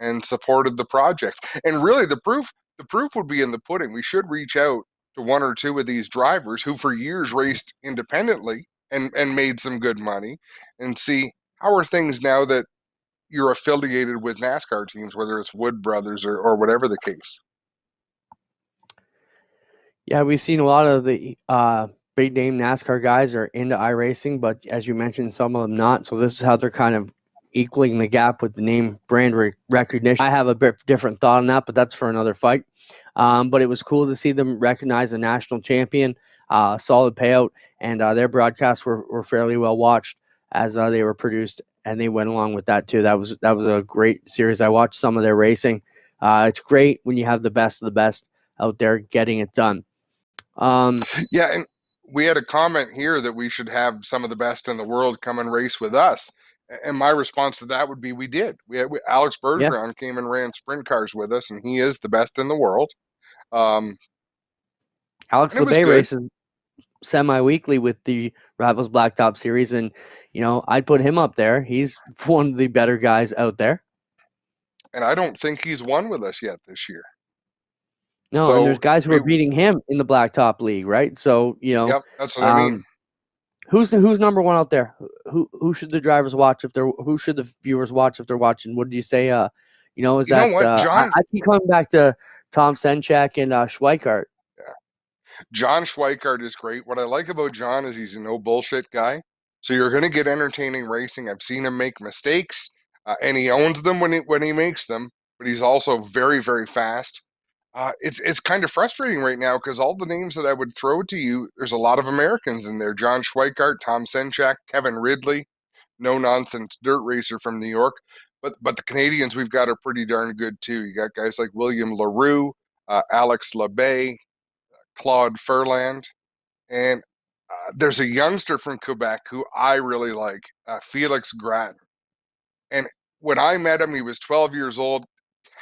and supported the project. And really, the proof would be in the pudding. We should reach out to one or two of these drivers who for years raced independently and made some good money, and see how are things now that you're affiliated with NASCAR teams, whether it's Wood Brothers or whatever the case. Yeah, we've seen a lot of the big name NASCAR guys are into iRacing, but as you mentioned, some of them not. So this is how they're kind of equaling the gap with the name brand recognition. I have a bit different thought on that, but that's for another fight. But it was cool to see them recognize a national champion, solid payout, and their broadcasts were fairly well watched as they were produced, and they went along with that too. That was a great series. I watched some of their racing. It's great when you have the best of the best out there getting it done. Yeah, and we had a comment here that we should have some of the best in the world come and race with us. And my response to that would be we did. Alex Bergeron came and ran sprint cars with us, and he is the best in the world. Alex LeBay races semi-weekly with the Rivalz Blacktop Series, and I'd put him up there. He's one of the better guys out there. And I don't think he's won with us yet this year. No, and there's guys who are beating him in the Blacktop League, right? So yep, that's what I mean. Who's number one out there? Who should the drivers watch who should the viewers watch if they're watching? What do you say? Is that what, John? I keep coming back to Tom Senchak and Schweikart. Yeah, John Schweikart is great. What I like about John is he's a no bullshit guy. So you're going to get entertaining racing. I've seen him make mistakes, and he owns them when he makes them. But he's also very, very fast. It's kind of frustrating right now because all the names that I would throw to you, there's a lot of Americans in there. John Schweikart, Tom Senchak, Kevin Ridley, no-nonsense dirt racer from New York. But the Canadians we've got are pretty darn good too. You got guys like William LaRue, Alex LeBay, Claude Furland. And there's a youngster from Quebec who I really like, Felix Gratton. And when I met him, he was 12 years old,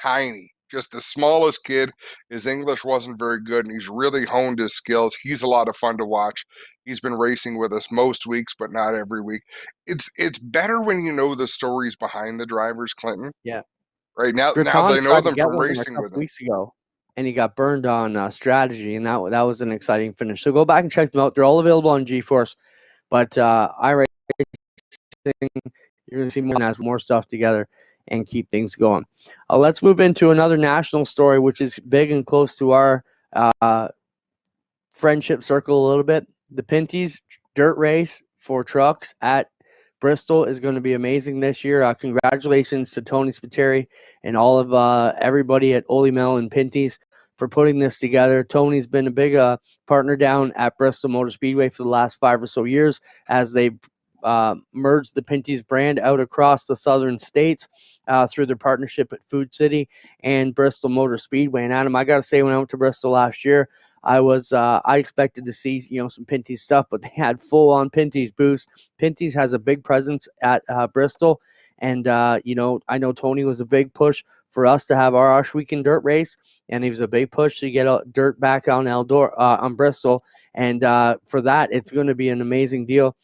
tiny. Just the smallest kid. His English wasn't very good, and he's really honed his skills. He's a lot of fun to watch. He's been racing with us most weeks, but not every week. It's better when you know the stories behind the drivers, Clinton. Yeah. Right now they know them from racing with them. Weeks ago, and he got burned on strategy, and that was an exciting finish. So go back and check them out. They're all available on GeForce, but iRacing, you're going to see more stuff together and keep things going. Let's move into another national story, which is big and close to our friendship circle a little bit. The Pinty's dirt race for trucks at Bristol is going to be amazing this year. Congratulations to Tony Spiteri and all of everybody at Ole Mel and Pinty's for putting this together. Tony's been a big partner down at Bristol Motor Speedway for the last 5 or so years as they merged the Pinty's brand out across the southern states through their partnership at Food City and Bristol Motor Speedway. And Adam, I got to say, when I went to Bristol last year, I expected to see some Pinty's stuff, but they had full on Pinty's booths. Pinty's has a big presence at Bristol, and I know Tony was a big push for us to have our Osh Weekend dirt race, and he was a big push to get dirt back on on Bristol, and for that, it's going to be an amazing deal.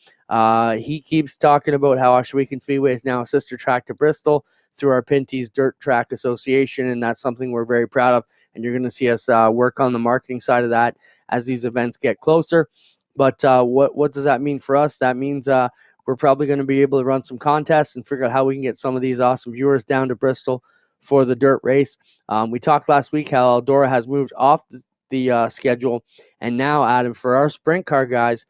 He keeps talking about how Osh Weekend Speedway is now a sister track to Bristol through our Pinty's Dirt Track Association, and that's something we're very proud of, and you're going to see us work on the marketing side of that as these events get closer. But what does that mean for us? That means we're probably going to be able to run some contests and figure out how we can get some of these awesome viewers down to Bristol for the dirt race. We talked last week how Eldora has moved off the schedule, and now, Adam, for our sprint car guys,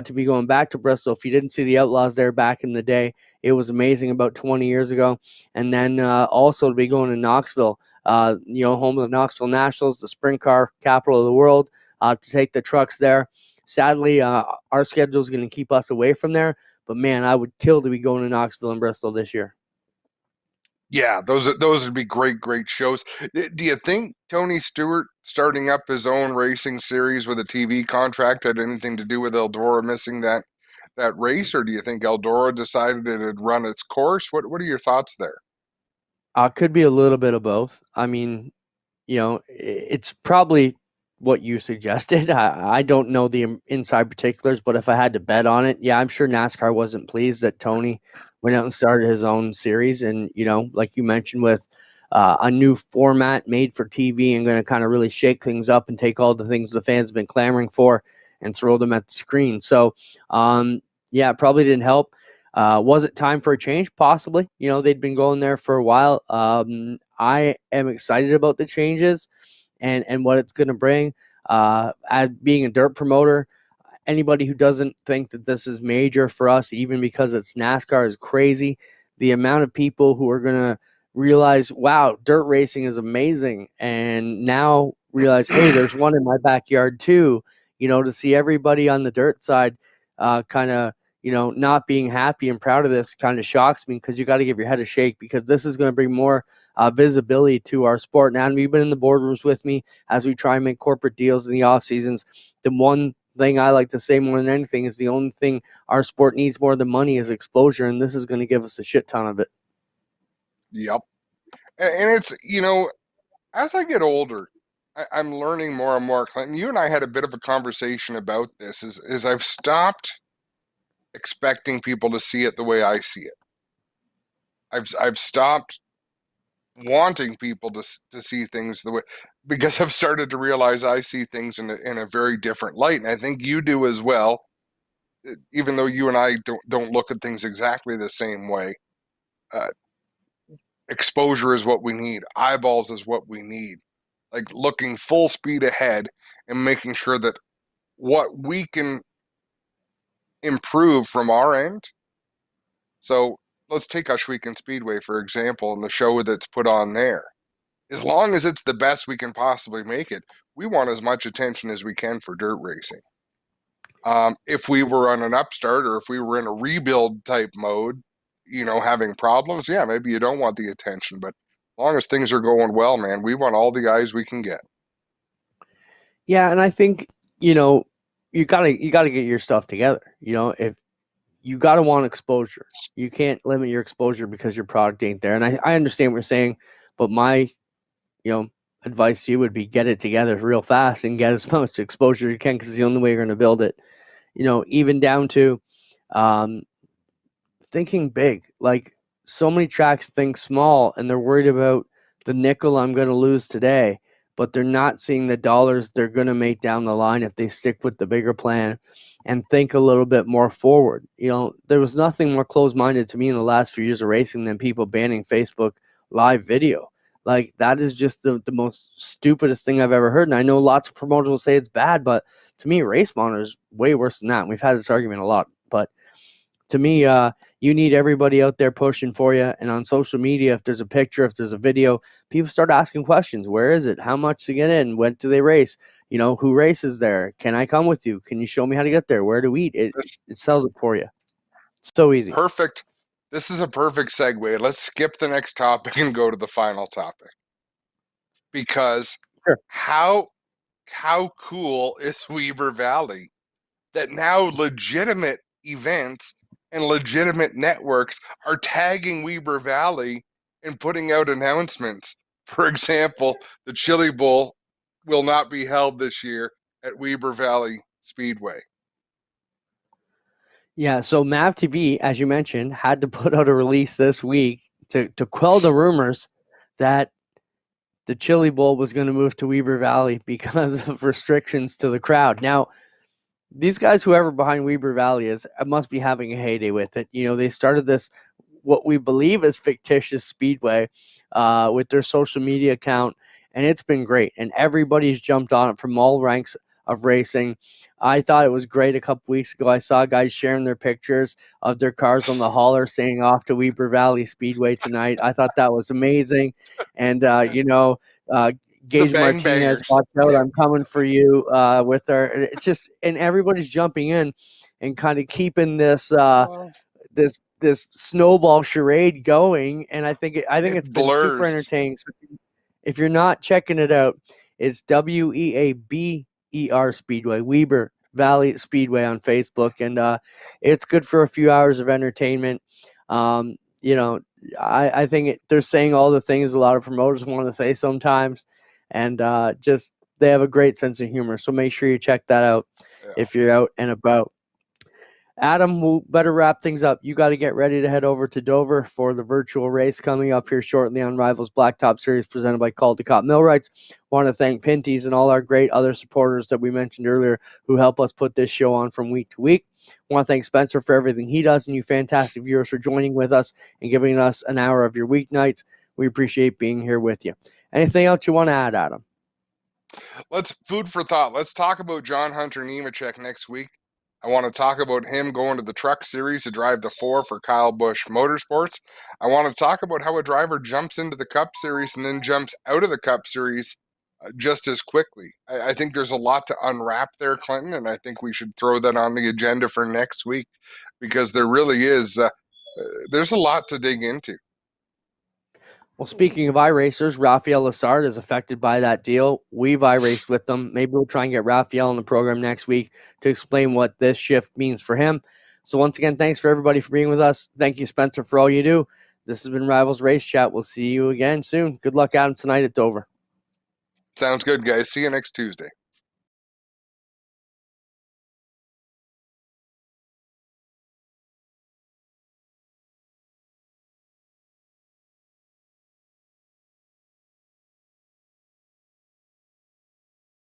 to be going back to Bristol. If you didn't see the Outlaws there back in the day, it was amazing about 20 years ago. And then also to be going to Knoxville, home of the Knoxville Nationals, the sprint car capital of the world, to take the trucks there. Sadly, our schedule is going to keep us away from there. But, man, I would kill to be going to Knoxville and Bristol this year. Yeah, those would be great shows. Do you think Tony Stewart starting up his own racing series with a TV contract had anything to do with Eldora missing that race, or do you think Eldora decided it had run its course? What are your thoughts there? Could be a little bit of both. I mean, it's probably what you suggested. I don't know the inside particulars, but if I had to bet on it, yeah, I'm sure NASCAR wasn't pleased that Tony went out and started his own series. And, like you mentioned, with a new format made for TV and going to kind of really shake things up and take all the things the fans have been clamoring for and throw them at the screen. So, it probably didn't help. Was it time for a change? Possibly. They'd been going there for a while. I am excited about the changes and what it's going to bring. As being a dirt promoter, anybody who doesn't think that this is major for us, even because it's NASCAR, is crazy. The amount of people who are going to realize, wow, dirt racing is amazing, and now realize, hey, there's one in my backyard too. To see everybody on the dirt side kind of, not being happy and proud of this kind of shocks me, because you got to give your head a shake, because this is going to bring more visibility to our sport. Now, you've been in the boardrooms with me as we try and make corporate deals in the off seasons. The one thing I like to say more than anything is the only thing our sport needs more than money is exposure, and this is going to give us a shit ton of it. Yep. And it's, as I get older, I'm learning more and more. Clinton, you and I had a bit of a conversation about this, is I've stopped expecting people to see it the way I see it. I've stopped wanting people to see things the way, because I've started to realize I see things in a very different light, and I think you do as well. Even though you and I don't look at things exactly the same way, exposure is what we need. Eyeballs is what we need. Like looking full speed ahead and making sure that what we can improve from our end. So let's take Ohsweken Speedway, for example, and the show that's put on there. As long as it's the best we can possibly make it, we want as much attention as we can for dirt racing. If we were on an upstart, or if we were in a rebuild type mode, having problems, maybe you don't want the attention. But as long as things are going well, man, we want all the eyes we can get. Yeah, and I think, you gotta get your stuff together. If you gotta want exposure, you can't limit your exposure because your product ain't there. And I understand what you're saying, but my advice to you would be get it together real fast and get as much exposure you can, because it's the only way you're going to build it. Even down to thinking big. Like, so many tracks think small and they're worried about the nickel I'm going to lose today, but they're not seeing the dollars they're going to make down the line if they stick with the bigger plan and think a little bit more forward. There was nothing more closed-minded to me in the last few years of racing than people banning Facebook live video. Like, that is just the most stupidest thing I've ever heard. And I know lots of promoters will say it's bad, but to me, Race Monitor is way worse than that. And we've had this argument a lot. But to me, you need everybody out there pushing for you. And on social media, if there's a picture, if there's a video, people start asking questions. Where is it? How much to get in? When do they race? Who races there? Can I come with you? Can you show me how to get there? Where to eat? It sells it for you. So easy. Perfect. This is a perfect segue. Let's skip the next topic and go to the final topic. Because sure. How cool is Weber Valley that now legitimate events and legitimate networks are tagging Weber Valley and putting out announcements? For example, the Chili Bowl will not be held this year at Weber Valley Speedway. Yeah, so Mav TV, as you mentioned, had to put out a release this week to quell the rumors that the Chili Bowl was going to move to Weber Valley because of restrictions to the crowd. Now, these guys, whoever behind Weber Valley is, must be having a heyday with it. They started this, what we believe is fictitious speedway, with their social media account, and it's been great. And everybody's jumped on it from all ranks of racing. I thought it was great a couple weeks ago. I saw guys sharing their pictures of their cars on the hauler saying off to Weber Valley Speedway tonight. I thought that was amazing. And, Gage Martinez, watch out, I'm coming for you with our, it's just, and everybody's jumping in and kind of keeping this, this snowball charade going. And I think it's been super entertaining. So if you're not checking it out, it's WEABER Speedway, Weber Valley Speedway on Facebook. And it's good for a few hours of entertainment. I think they're saying all the things a lot of promoters want to say sometimes. And just they have a great sense of humor. So make sure you check that out if you're out and about. Adam, we better wrap things up. You got to get ready to head over to Dover for the virtual race coming up here shortly on Rivalz Blacktop Series presented by Caldecott Millwrights. Want to thank Pinty's and all our great other supporters that we mentioned earlier who help us put this show on from week to week. Want to thank Spencer for everything he does and you fantastic viewers for joining with us and giving us an hour of your weeknights. We appreciate being here with you. Anything else you want to add, Adam? Let's food for thought. Let's talk about John Hunter Nemechek next week. I want to talk about him going to the Truck Series to drive the 4 for Kyle Busch Motorsports. I want to talk about how a driver jumps into the Cup Series and then jumps out of the Cup Series just as quickly. I think there's a lot to unwrap there, Clinton, and I think we should throw that on the agenda for next week because there really is there's a lot to dig into. Well, speaking of iRacers, Rafael Lessard is affected by that deal. We've iRaced with them. Maybe we'll try and get Rafael on the program next week to explain what this shift means for him. So once again, thanks for everybody for being with us. Thank you, Spencer, for all you do. This has been Rivalz Race Chat. We'll see you again soon. Good luck, Adam, tonight at Dover. Sounds good, guys. See you next Tuesday.